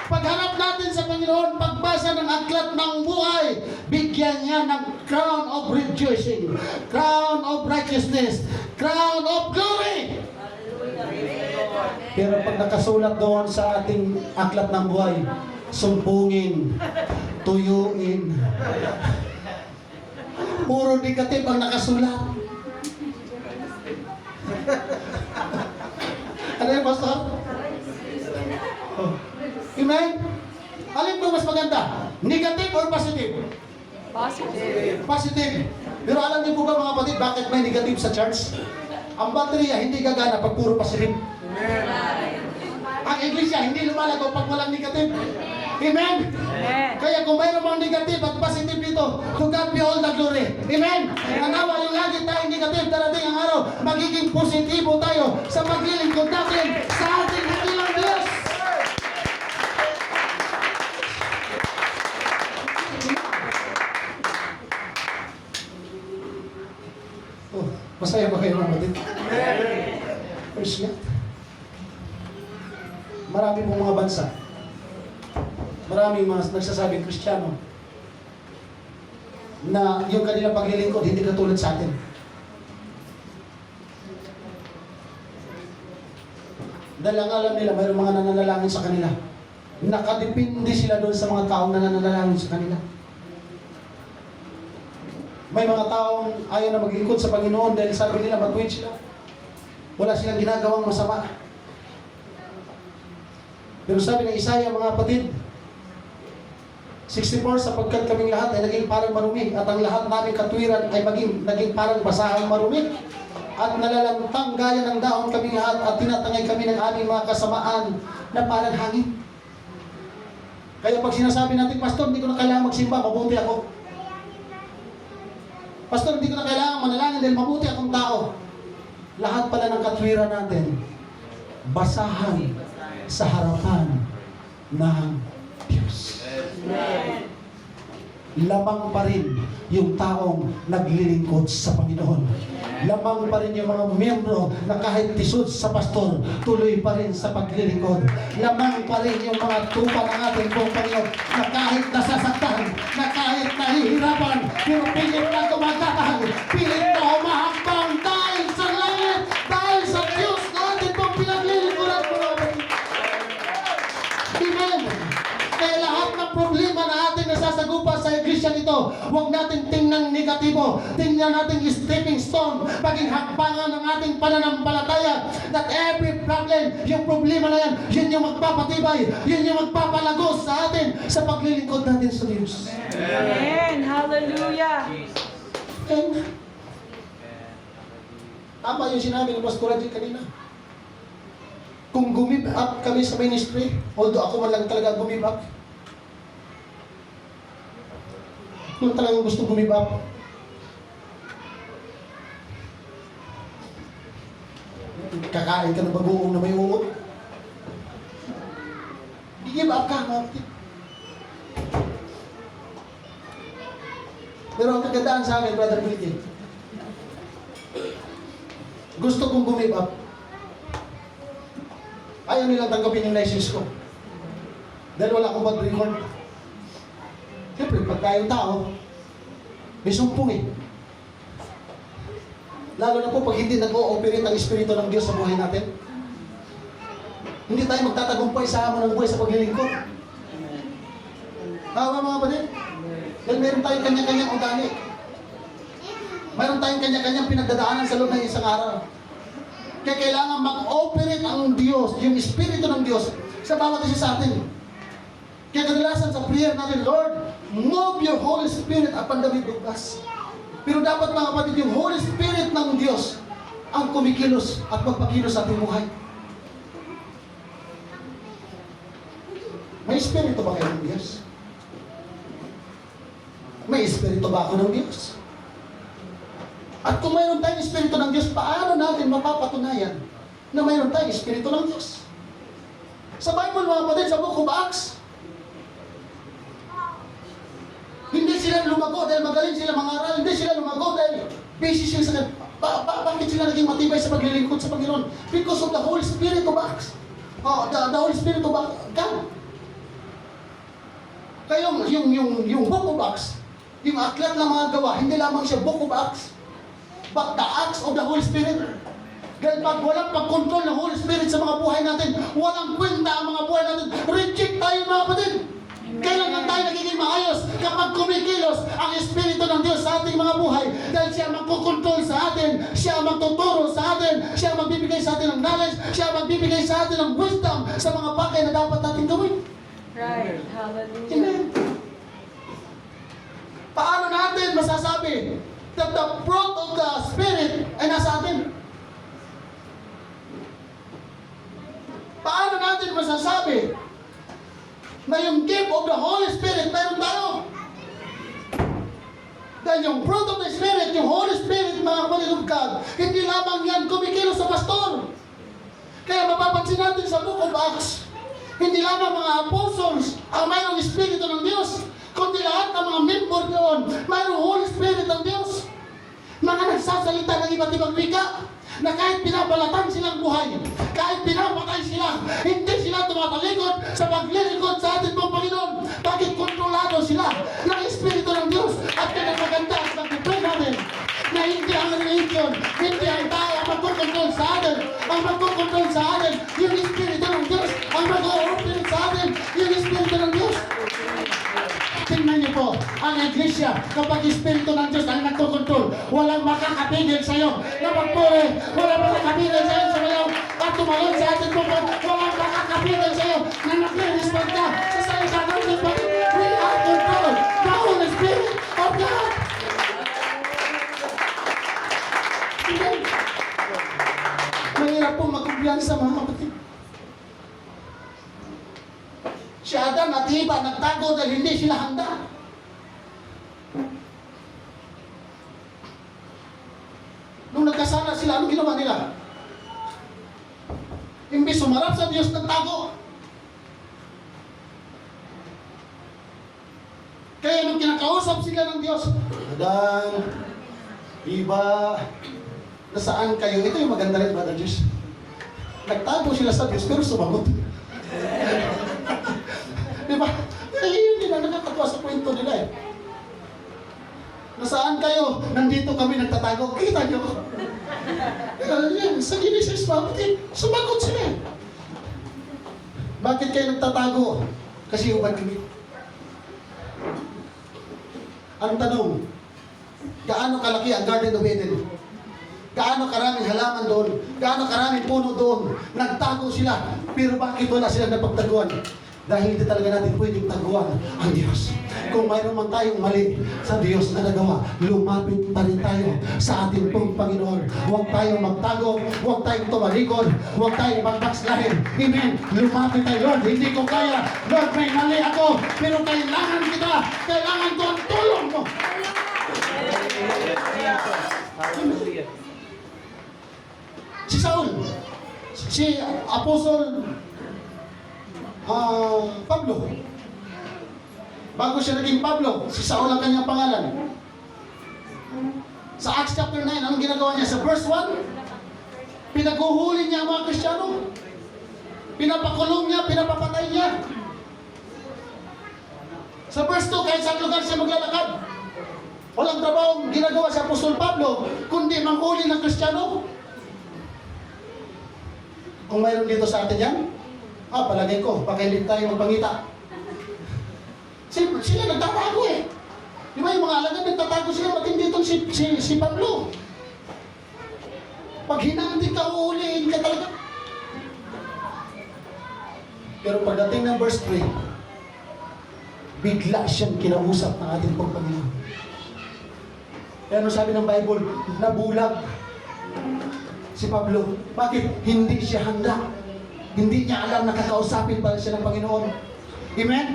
[SPEAKER 1] Pagharap natin sa Panginoon, pagbasa ng aklat ng buhay, bigyan niya ng crown of rejoicing, crown of righteousness, crown of glory. Pero pag nakasulat doon sa ating aklat ng buhay, sumpungin, tuyuin, puro negative ang nakasulat. Ano yung pastor? Oh. Amen? Alin ba mas maganda? Negative or positive?
[SPEAKER 3] Positive.
[SPEAKER 1] Positive. Pero alam niyo po ba mga kapatid, bakit may negative sa church? Ang baterya hindi gagana pag puro positive. Ang iglesia hindi lumalago pag walang negative. Amen?
[SPEAKER 3] Amen.
[SPEAKER 1] Kaya kung mayroon mga negative at positive dito, to God be all the glory. Amen? Nanawa yung lagi tayong negative, darating ang araw, magiging positibo tayo sa paglilingkod natin sa ating dakilang Diyos. Oh, masaya ba kayo mga kapatid? Praise God. Marami pong mga bansa, maraming mga nagsasabing Kristiyano na yung kanilang paglilingkod hindi katulad sa atin. Dahil ang alam nila, mayroong mga nananalangin sa kanila. Nakadepende sila doon sa mga taong nananalangin sa kanila. May mga taong ayaw na maglingkod sa Panginoon dahil sabi nila matuwid sila. Wala silang ginagawang masama. Pero sabi ng Isaiah, mga kapatid, 64, sapagkat kaming lahat ay naging parang marumi at ang lahat naming katwiran ay naging parang basahang marumi at nalalantang gaya ng dahon kaming lahat at tinatangay kami ng aming mga kasamaan na parang hangin. Kaya pag sinasabi natin, Pastor, hindi ko na kailangan magsimba, mabuti ako. Pastor, hindi ko na kailangan manalangin dahil mabuti akong tao. Lahat pala ng katwiran natin, basahan sa harapan ng Diyos. Lamang pa rin yung taong naglilingkod sa Panginoon. Lamang pa rin yung mga miyembro na kahit tisod sa pastor, tuloy pa rin sa paglilingkod. Lamang pa rin yung mga tupa ng ating buong Panginoon na kahit nasasaktan, na kahit nahihirapan, pero pilit na tumatahag, pilit na humahakbang dahil sa langit, dahil sa Diyos na ating pong pinaglilingkuran mo. Amen. Kaya lahat ng problema na ating nasasagupa sa iglesia nito, huwag natin tingnan negatibo. Tingnan natin stepping stone, paging hakbangan ng ating pananampalataya. That every problem, yung problema na yan, yun yung magpapatibay, yun yung magpapalago sa atin sa paglilingkod natin sa Diyos.
[SPEAKER 3] Amen. Hallelujah.
[SPEAKER 1] And, tama yung sinabi ng Pastor Raji kanina. Kung gumib up kami sa ministry, although ako man lang talaga gumib up, kung talagang gusto gumib up, kakain ka ng bagoong na may uot, i-give up ka, mga kapatid. Pero ang kagandaan sa akin, Brother Philippe, gusto kong gumib up, ayaw nilang tanggapin yung license ko. Dahil wala akong bad record. Siyempre, pag tayong tao, may sumpong eh. Lalo na po pag hindi nag-o-operate ang Espiritu ng Diyos sa buhay natin. Hindi tayo magtatagumpay sa hamon ng buhay sa paglilingkod. Tama mga kapatid? Dahil meron tayong kanya-kanyang ugali. Mayroon tayong kanya-kanyang pinagdadaanan sa loob ng isang araw. Kaya kailangan mag-operate ang Diyos, yung Espiritu ng Diyos, sa bawat isa sa atin. Kaya kadalasan sa prayer natin, Lord, move your Holy Spirit upon the wind of us. Pero dapat mga kapatid, yung Holy Spirit ng Diyos ang kumikilos at magpakilos sa ating buhay. May Espiritu ba kayo ng Diyos? May Espiritu ba ako ng Diyos? At kung mayroon tayong Espiritu ng Diyos, paano natin mapapatunayan na mayroon tayong Espiritu ng Diyos? Sa Bible mga kapatid, sa Book of Acts, hindi sila lumago dahil magaling sila mangaral, hindi sila lumago dahil busy sila sa bakit sila naging matibay sa paglilingkod sa Panginoon? Because of the Holy Spirit of Acts. The Holy Spirit of God. Kaya yung Book of Acts, yung aklat ng mga gawa, hindi lamang siya Book of Acts, but the Acts of the Holy Spirit. Dahil pag walang pag-control ng Holy Spirit sa mga buhay natin, walang kwenta ang mga buhay natin, reject tayo mga kapatid. Kailan lang tayo nagiging maayos kapag kumikilos ang Espiritu ng Diyos sa ating mga buhay, dahil siya magkukontrol sa atin, siya magtuturo sa atin, siya magbibigay sa atin ng knowledge, siya magbibigay sa atin ng wisdom sa mga bagay na dapat natin gawin.
[SPEAKER 3] Right. Hallelujah.
[SPEAKER 1] Amen. Paano natin masasabi that the fruit of the Spirit ay nasa atin? Paano natin masasabi na yung gift of the Holy Spirit mayroon tayo? Dahil yung fruit of the Spirit, yung Holy Spirit, mga kapatid of God, hindi lamang yan kumikilos sa pastor. Kaya mapapansin natin sa Book of Acts, hindi lamang mga apostles ang mayroong Espiritu ng Diyos, kundi lahat ng mga member doon, mayroong Holy Spirit ng Diyos. Mga nagsasalita ng iba't ibang wika, na kahit pinabalatan silang buhay, kahit pinapatay sila, hindi sila tumatalikod sa paglilingkod sa ating pong Panginoon. Bakit kontrolado sila ng Espiritu ng Diyos? At kaya maganda at mag-pray natin na hindi ang religion, hindi ang tao ang magkukontrol sa atin. Ang magkukontrol sa atin, yung Espiritu ng Diyos. Ang mag-operate sa atin, yung Espiritu ng Diyos. Tingnan niyo po, ang iglesia, kapag Espiritu ng Diyos ang nagkukontrol, walang makakapigil sa iyo na magpuri, walang makakapigil sa iyo sa iyo at tumalon sa atin po, walang makakapigil sa iyo na nag-respond ka sa salita ng Diyos. We are controlled, the Holy Spirit of God. Amen. Mahirap pong mag-kumpiyansa mga kapatid. Si Adan at Eva nagtago dahil hindi sila handa. Nung nagkasala sila, anong ginawa nila? Imbis sumarap sa Diyos, nagtago. Kaya nung kinakausap sila ng Diyos, Adan, Eva, nasaan kayo? Ito yung maganda rin, Brother Diyos. Nagtago sila sa Diyos, pero sumagot. Diba? Hindi na nakakatuwa sa kwento nila eh. Nasaan kayo? Nandito kami nagtatago. Kita nyo. Sa Genesis 15, sumagot sila eh. Bakit kayo nagtatago? Kasi ubad kami. Ang tanong, gaano kalaki ang Garden of Eden? Gaano karaming halaman doon? Gaano karaming puno doon? Nagtago sila. Pero bakit wala silang napagtaguan? Dahil hindi talaga natin pwedeng taguan ang Diyos. Kung mayroon man tayong mali sa Diyos na nagawa, lumapit pa rin tayo sa ating pong Panginoon. Huwag tayong magtago, huwag tayong tumalikod, huwag tayong magbackslide. Amen. Lumapit tayo, Lord, hindi ko kaya. Lord, may mali ako, pero kailangan kita. Kailangan ko ang tulong mo. Si Saul, si Apostle Pablo. Bago siya naging Pablo, si Saul ang kanyang pangalan. Sa Acts chapter 9, anong ginagawa niya? Sa verse 1, pinaguhuli niya ang mga Kristiyano. Pinapakulong niya, pinapapatay niya. Sa verse 2, kahit saan lugar siya maglalakad, walang trabaho ginagawa si Apostol Pablo, kundi manghuli ng Kristiyano. Kung mayroon dito sa atin yan, Palagay ko, pakailit tayo magpangita. Sila nagtatago eh. Di ba yung mga alagad nagtatago sila, matindi itong si Pablo. Pag hinantin ka, uulihin ka talaga. Pero pagdating ng verse 3, bigla siyang kinausap ng ating pong Panginoon. Kaya ano sabi ng Bible? Nabulag si Pablo. Bakit? Hindi siya handa. Hindi niya alam na kakausapin pala siya ng Panginoon. Amen?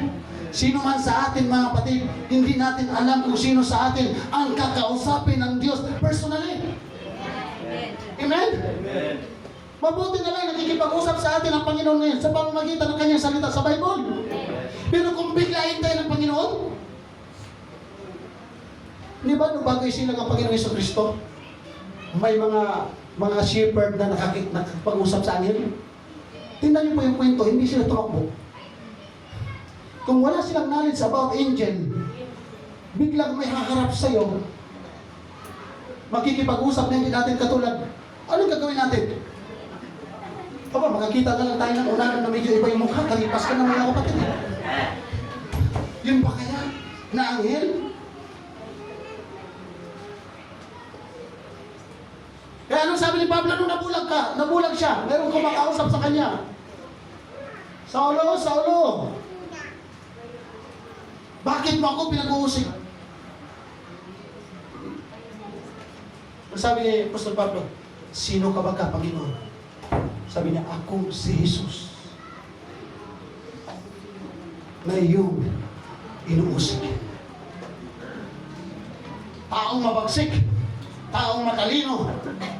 [SPEAKER 1] Sino man sa atin mga kapatid, hindi natin alam kung sino sa atin ang kakausapin ng Diyos personally. Amen?
[SPEAKER 2] Amen.
[SPEAKER 1] Mabuti na lang nakikipag-usap sa atin ang Panginoon ngayon sa pamamagitan ng kanyang salita sa Bible. Pero kung biglain tayo ng Panginoon, di ba nung bago isilang ang Panginoon Jesucristo, may mga shepherd na nakapag-usap sa anghel? Tingnan niyo po yung kwento, hindi sila tumakbo. Kung wala silang knowledge about angel, biglang may haharap sa'yo, makikipag-usap na hindi natin katulad, anong gagawin natin? Makakita na lang tayo ng unahan na medyo iba yung mukha, kalipas ka na mga kapatid. Yun ba kaya? Na anghel? Kaya anong sabi ni Pablo nung nabulag ka? Nabulag siya. Meron kumakausap sa kanya. Saulo, Saulo! Bakit mo ako pinag-uusig? Ang sabi ni Apostol Pablo, sino ka ba ka, Panginoon? Sabi niya, ako si Jesus na iyong inuusig. Taong mabagsik, taong matalino,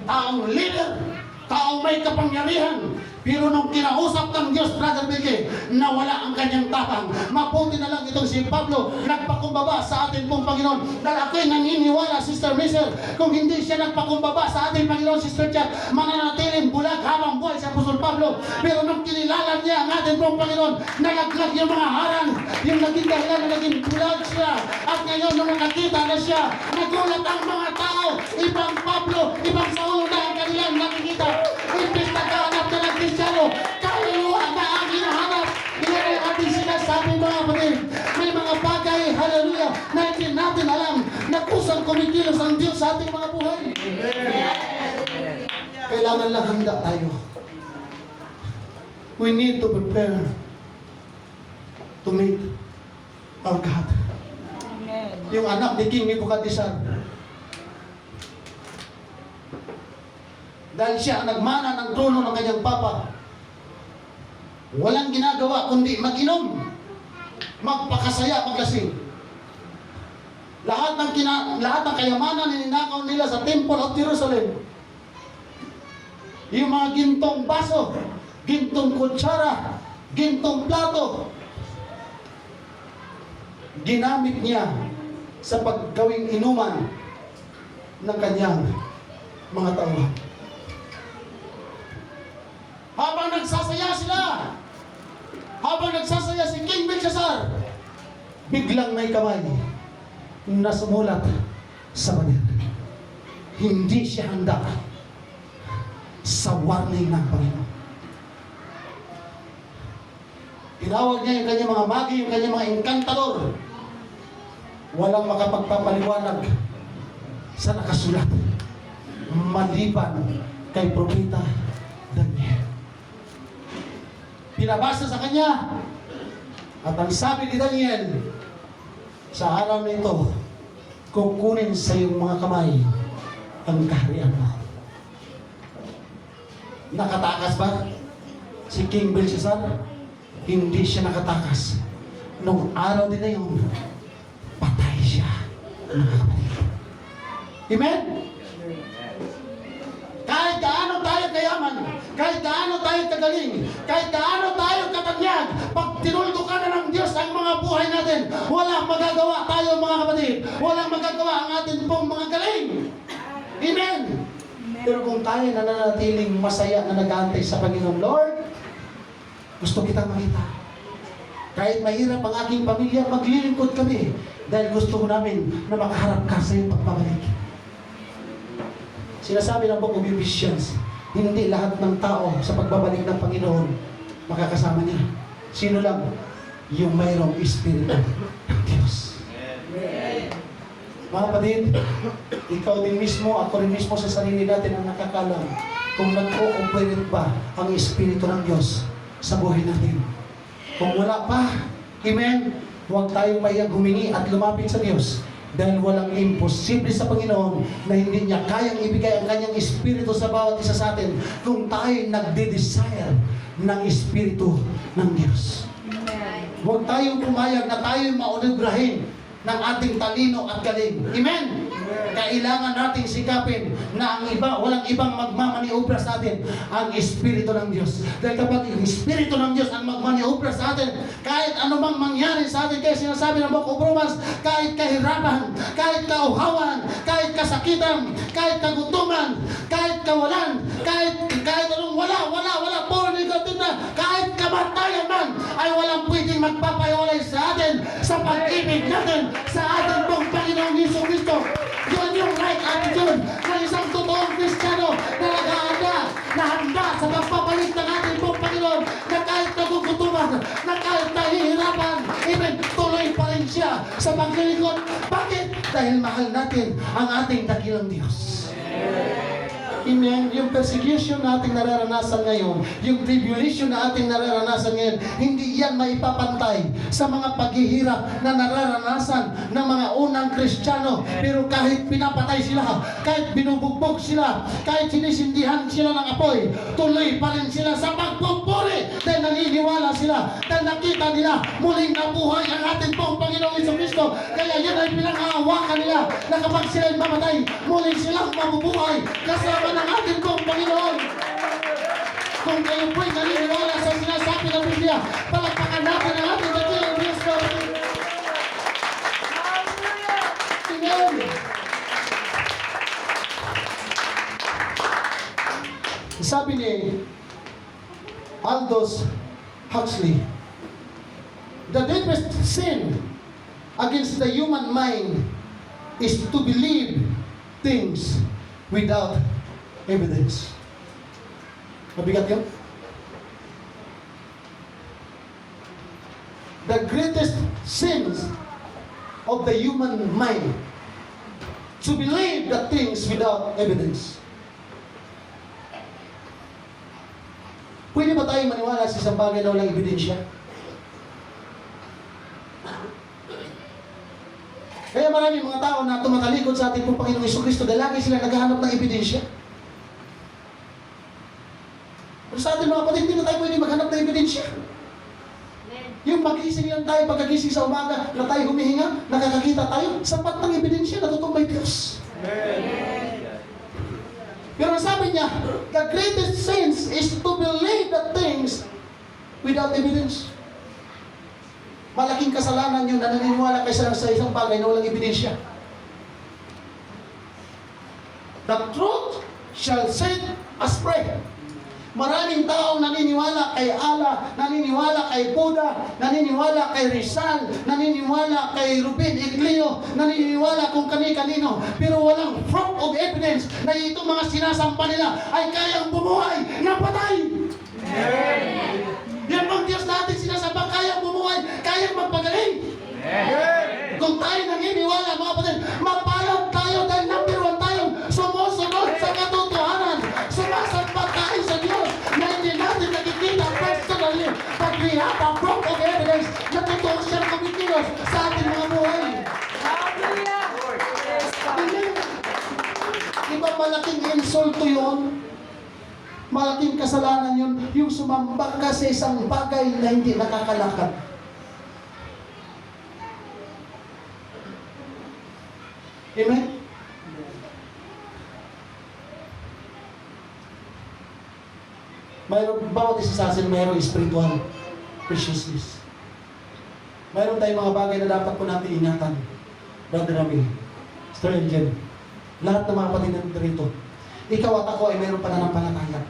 [SPEAKER 1] taong leader, taong may kapangyarihan. Pero nung kinausap ng Diyos, Brother Beke, nawala ang kanyang tapang. Mabuti na lang itong si Pablo, nagpakumbaba sa ating pong Panginoon. Dahil ako'y naniniwala, Sister Michelle, kung hindi siya nagpakumbaba sa ating Panginoon, Sister Chat, mananatiling bulag habang buhay si Apostol Pablo. Pero nung kinilala niya ang ating pong Panginoon, nalaglag yung mga harang, yung naging dahilan na naging bulag siya. At ngayon, nung nakakita na siya, nagulat ang mga tao, ibang Pablo, ibang Saulo na ang kanilang nakikita. Imbis na kahanap na ng Kristyano, kaluluwa na ang hinahanap. Iyan ay ating sinasabi mga kapatid. May mga bagay, hallelujah, na hindi natin alam na kusang kumikilos ang Diyos sa ating mga buhay. Kailangan lang handa tayo. We need to prepare to meet our God.
[SPEAKER 3] Amen.
[SPEAKER 1] Yung anak ni King Nebuchadnezzar, dahil siya ang nagmana ng trono ng kanyang papa, walang ginagawa kundi mag-inom, magpakasaya, maglasing. Lahat ng kayamanan ninakaw nila sa Temple of Jerusalem. Yung mga gintong baso, gintong kutsara, gintong plato, ginamit niya sa paggawing inuman ng kanyang mga tauhan. Habang nagsasaya sila, habang nagsasaya si King Belshazzar, biglang may kamay na sumulat sa pader. Hindi siya handa sa warning ng Panginoon. Tinawag niya yung kanyang mga magi, yung kanyang mga enkantador. Walang makapagpapaliwanag sa nakasulat maliban kay Propeta Daniel. Pinabasa sa kanya, at ang sabi ni Daniel, sa araw na ito, kukunin sa iyong mga kamay ang kaharian mo. Nakatakas ba si King Belshazzar? Hindi siya nakatakas. Nung araw din na yun, patay siya, mga kapatid. Amen? Kahit gaano tayo kayaman, kahit gaano tayo kagaling, kahit gaano tayo katanyag, pag tinuldo ka na ng Diyos ang mga buhay natin, walang magagawa tayo mga kapatid. Walang magagawa ang atin pong mga galing. Amen? Pero kung tayo nananatiling masaya na nag-aantay sa Panginoon, Lord, gusto kitang makita. Kahit mahirap ang aking pamilya, maglilingkod kami dahil gusto ko namin na makaharap ka sa iyong pagpabalik. Sinasabi ng Book of Ephesians, hindi lahat ng tao sa pagbabalik ng Panginoon makakasama niya. Sino lang? Yung mayroong Espiritu ng Diyos. Mga kapatid, ikaw din mismo, ako rin mismo sa sarili natin ang nakakalam kung nag-ooperate ba ang Espiritu ng Diyos sa buhay natin. Kung wala pa, amen, huwag tayong mayang humingi at lumapit sa Diyos dahil walang imposible sa Panginoon na hindi niya kayang ibigay ang kanyang Espiritu sa bawat isa sa atin kung tayo nagde-desire ng Espiritu ng Diyos. Huwag tayong pumayag na tayo'y maulibrahin ng ating talino at galing. Amen? Kailangan nating sikapin na ang iba, walang ibang magmamaniobra sa atin, ang Espiritu ng Diyos. Dahil kapag ang Espiritu ng Diyos ang magmaniobra sa atin, kahit anumang mangyari sa atin, kaya sinasabi ng Book of Romans, kahit kahirapan, kahit kauhawan, kahit kasakitan, kahit kagutuman, kahit kawalan, kahit anong wala, puro negative na, kahit kamatayan man, ay walang pwedeng magpapaiwalay sa atin, sa pag-ibig natin, sa ating pong Panginoong Jesucristo. Yun yung right attitude ng isang totoong Kristiyano na handa sa pagpapalit ng ating pong Panginoon, na kahit nagugutuman, na kahit nahihirapan, even tuloy pa rin siya sa paglilingkod. Bakit? Dahil mahal natin ang ating dakilang Diyos. Amen. Yung persecution na ating nararanasan ngayon, yung tribulation na ating nararanasan ngayon, hindi yan maipapantay sa mga paghihirap na nararanasan ng mga unang Kristiyano. Pero kahit pinapatay sila, kahit binubugbog sila, kahit sinisindihan sila ng apoy, tuloy pa rin sila sa pagpupuri dahil naniniwala sila, dahil nakita nila muling nabuhay ang ating pong Panginoong Jesucristo. Kaya yan ay pinangahawakan nila na kapag sila'y mamatay, muling silang mabubuhay kasama ng ating pong Panginoon. Kung kayo po'y naniniwala sa sinasabi ng Biblia, palagpakan natin ang ating dakilang Diyos. Amen. Sabi ni Aldous Huxley, the deepest sin against the human mind is to believe things without evidence. Mabigat yun? The greatest sins of the human mind to believe the things without evidence. Pwede ba tayong maniwala sa isang bagay na walang ebidensya? Kaya maraming mga tao na tumatalikod sa ating pong Panginoong Jesucristo dahil lagi sila naghahanap ng ebidensya. Pero sa ating mga kapatid, hindi na tayo pwede maghanap ng ebidensya. Yung magising lang tayo, pagkagising sa umaga, na tayo humihinga, nakakakita tayo, sapat ng ebidensya na totoong may Diyos. Pero sabi niya, the greatest sins is to believe the things without evidence. Malaking kasalanan yun na naniniwala kayo sa isang bagay na walang ebidensya. The truth shall set us free. Maraming tao naniniwala kay Allah, naniniwala kay Buddha, naniniwala kay Rizal, naniniwala kay Ruben Iglio, naniniwala kung kani-kanino, pero walang proof of evidence na itong mga sinasampa nila ay kayang bumuhay ng patay. Yan bang Diyos natin sinasambang kayang bumuhay, kayang magpagaling? Kung tayo naniniwala, mga kapatid, mapalad tayo dahil number one tayong sumusunod sa katotohanan. Sumasamba tayo sa Diyos na hindi natin nakikita personally, but we have a proof of evidence na totoo siyang kumikilos sa ating mga buhay. Diba malaking insulto yun? Malaking kasalanan yun, yung sumamba ka sa isang bagay na hindi nakakalakad. Amen? Bawat isa sa atin mayroong spiritual preciousness. Mayroon tayong mga bagay na dapat po natin ingatan. Brother Ramil, Sister Angel, lahat ng mga kapatid rito, ikaw at ako ay mayroong pananampalataya.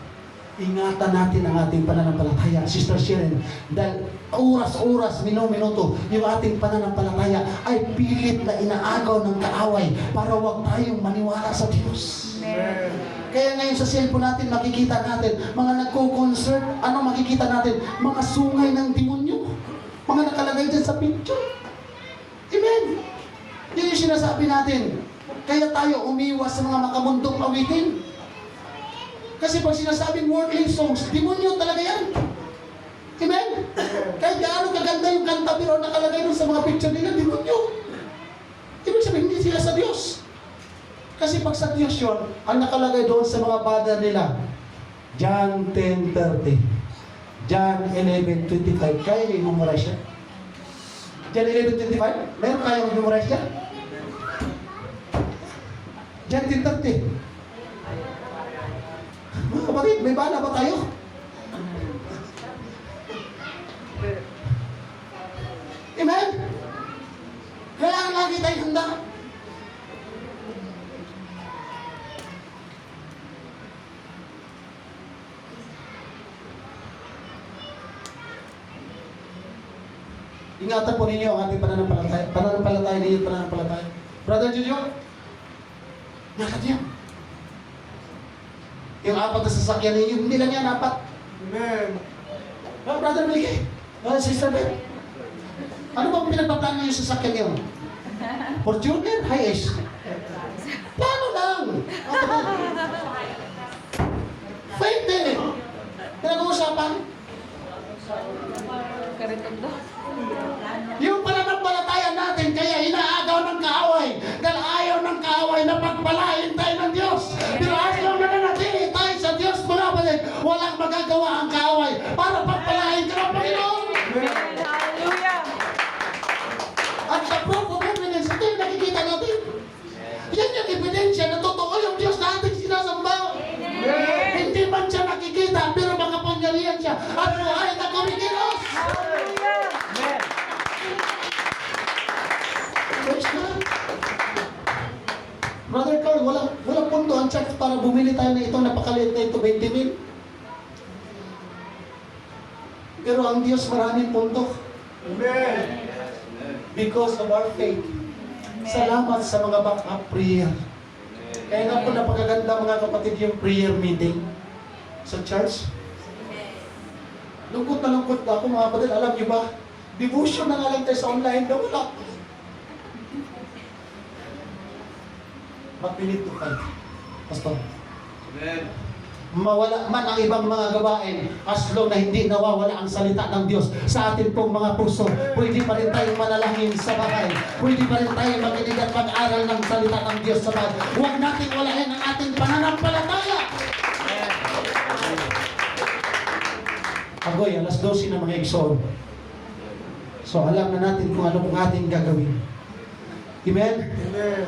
[SPEAKER 1] Ingatan natin ang ating pananampalataya, Sister Sharon, dahil oras-oras, minuto, yung ating pananampalataya ay pilit na inaagaw ng kaaway para huwag tayong maniwala sa Diyos.
[SPEAKER 3] Amen.
[SPEAKER 1] Kaya ngayon sa cellphone natin, makikita natin, mga nagko-concert, ano makikita natin? Mga sungay ng demonyo. Mga nakalagay dyan sa picture. Amen. Yun yung sinasabi natin. Kaya tayo umiwas sa mga makamundong awitin. Kasi pag sinasabing worldly songs, demonyo talaga yan. Amen? Kahit gaano kaganda yung kanta, pero nakalagay dun sa mga picture nila, demonyo. Ibig sabihin, hindi sila sa Diyos. Kasi pag sa Diyos yun, ang nakalagay doon sa mga banner nila, John 10:30, John 11:25. Kaya niyo i-memorize yan? John 11:25? Meron kayong i-memorize yan? John 10:30. Mga kapatid, may bala ba tayo? Amen? Kailangan lagi tayo handa. Ingatan po ninyo ang ating pananampalataya. Pananampalataya ninyo, pananampalataya. Brother Jojo, ingatan niyo. Yung apat na sasakyan ninyo, hindi lang yan apat.
[SPEAKER 2] Amen.
[SPEAKER 1] Oh, Brother Milky, Sister Beth, ano bang pinagpaplano yung sasakyan niyo? Fortuner, Hiace. Plano lang. Faith eh. Pinag-uusapan.
[SPEAKER 3] Karitondo.
[SPEAKER 1] Yung pananampalataya natin, kaya inaagaw ng kaaway. Dahil ayaw ng kaaway na pagpalain tayo ng Diyos. Pero ayaw na nanatili tayo sa Diyos, mga kapatid. Walang magagawa ang kaaway para pagpalain ka ng Panginoon.
[SPEAKER 3] Amen. Hallelujah.
[SPEAKER 1] At sa proof of evidence, ito yung nakikita natin. Yan yung ebidensya na totoo yung Diyos na ating sinasamba. Hindi man siya nakikita, pero makapangyarihan siya. At buhay na kumikilos.
[SPEAKER 3] Hallelujah.
[SPEAKER 1] Praise God. Brother Carl, walang punto ang check para bumili tayo na itong napakaliit na ito, 20,000. Pero ang Diyos maraming punto.
[SPEAKER 2] Amen.
[SPEAKER 1] Because of our faith. Salamat sa mga backup prayer. Kaya nga po napakaganda mga kapatid yung prayer meeting sa church. Lungkot na ako mga kapatid. Alam niyo ba, devotion na nga lang tayo sa online na wala. But we need to fight. Pastor.
[SPEAKER 2] Amen.
[SPEAKER 1] Mawala man ang ibang mga gawain as long na hindi nawawala ang salita ng Diyos sa ating pong mga puso. Pwede pa rin tayong manalangin sa bahay. Pwede pa rin tayong makinig at mag-aral ng salita ng Diyos sa bahay. Huwag nating walahin ang ating pananampalataya. Agoy, alas 12 na mga igsoon. So alam na natin kung ano pong ating gagawin. Amen?
[SPEAKER 2] Amen.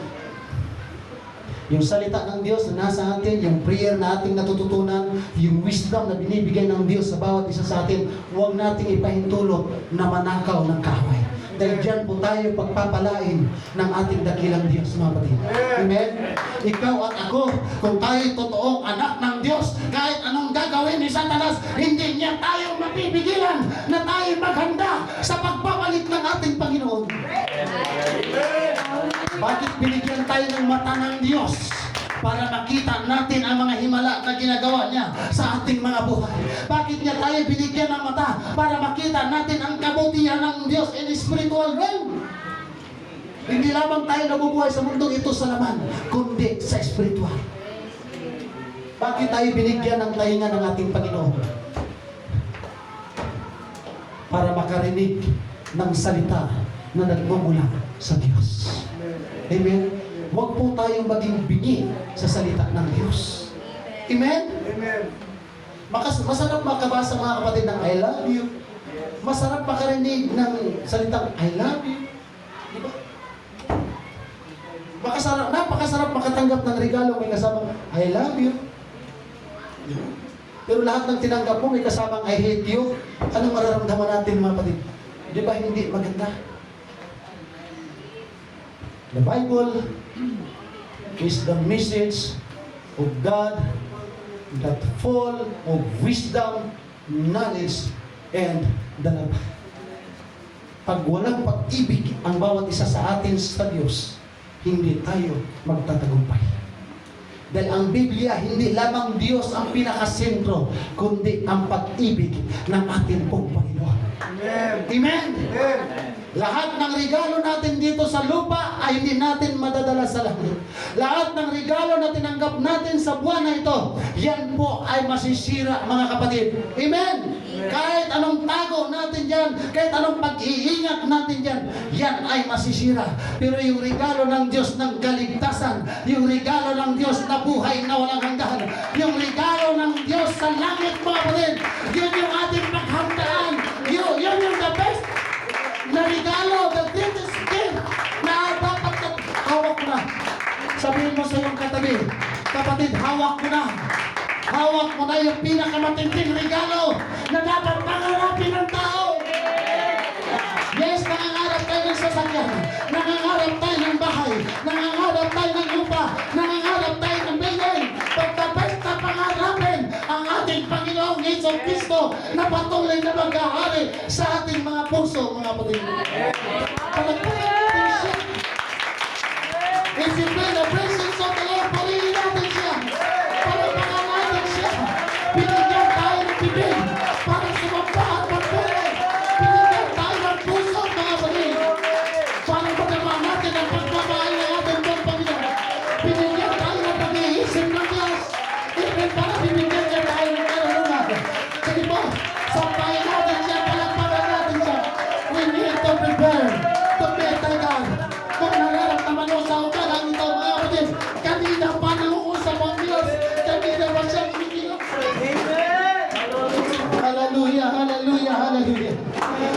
[SPEAKER 1] Yung salita ng Diyos na nasa atin, yung prayer na ating natututunan, yung wisdom na binibigay ng Diyos sa bawat isa sa atin, huwag nating ipahintulot na manakaw ng kaaway. Dahil dyan po tayo pagpapalain ng ating dakilang Diyos, mga kapatid. Amen? Ikaw at ako, kung tayo'y totoong anak ng Diyos, kahit anong gagawin ni Satanas, hindi niya tayo mapipigilan na tayo maghanda sa pagbabalik ng ating Panginoon. Bakit binigyan tayo ng mata ng Diyos? Para makita natin ang mga himala na ginagawa niya sa ating mga buhay. Bakit niya tayo binigyan ng mata? Para makita natin ang kabutihan ng Diyos in the spiritual realm. Hindi lamang tayo nabubuhay sa mundong ito sa laman, kundi sa spiritual. Bakit tayo binigyan ng tainga ng ating Panginoon? Para makarinig ng salita na nagmumula sa Diyos. Amen? Huwag po tayong maging bingi sa salita ng Diyos. Amen?
[SPEAKER 2] Amen.
[SPEAKER 1] Masarap makabasa mga kapatid ng I love you. Masarap makarinig ng salitang I love you. Diba? Napakasarap makatanggap ng regalo may kasamang I love you. Diba? Pero lahat ng tinanggap mo may kasamang I hate you. Anong mararamdaman natin mga kapatid? Di ba hindi maganda? The Bible is the message of God that full of wisdom, knowledge, and the love. Pag walang pag-ibig ang bawat isa sa atin sa Diyos, hindi tayo magtatagumpay. Dahil ang Biblia, hindi lamang Diyos ang pinakasentro, kundi ang pag-ibig ng ating pong Panginoon.
[SPEAKER 2] Amen.
[SPEAKER 1] Amen?
[SPEAKER 2] Amen.
[SPEAKER 1] Lahat ng regalo natin dito sa lupa ay hindi natin madadala sa langit. Lahat ng regalo na tinanggap natin sa buwan na ito, yan po ay masisira, mga kapatid. Amen? Kahit anong tago natin dyan, kahit anong pag-iingat natin dyan, yan ay masisira. Pero yung regalo ng Diyos ng kaligtasan, yung regalo ng Diyos na buhay na walang hanggan, yung regalo ng Diyos sa langit, mga kapatid, yun yung ating paghandaan. Yun yung the best na regalo, the greatest gift na dapat na hawak mo na. Sabihin mo sa iyong katabi, kapatid, hawak mo na. Hawak mo na yung pinakamatinding regalo na dapat pangarapin ng tao. Yes, nangangarap tayo ng sasakyan, nangangarap tayo ng bahay, nangangarap tayo ng lupa, nangangarap tayo ng building. Pagkabest na pangarapin ang ating Panginoong Hesus Kristo na patuloy na mag-ahari sa ating mga puso, mga kapatid. Palagpagan natin siya. If you feel the presence of the Lord, purihin natin siya. Palagpagan natin siya. Binigyan tayo ng bibig para sumamba at magpuri. Binigyan tayo ng puso, mga kapatid. Para pagkamaan natin ang pagmamahal ng ating Panginoon. Binigyan tayo ng pag-iisip ng Diyos. Even para binigyan niya tayo ng karunungan. Sige po, sampayin natin siya, palagpagan natin siya. We need to prepare to meet our God. Kung nararamdaman mo sa umagang ito, mga kapatid, kanina pa nangungusap ang Diyos. Kanina pa siya kumikilap.
[SPEAKER 2] Amen.
[SPEAKER 1] Hallelujah, hallelujah, hallelujah.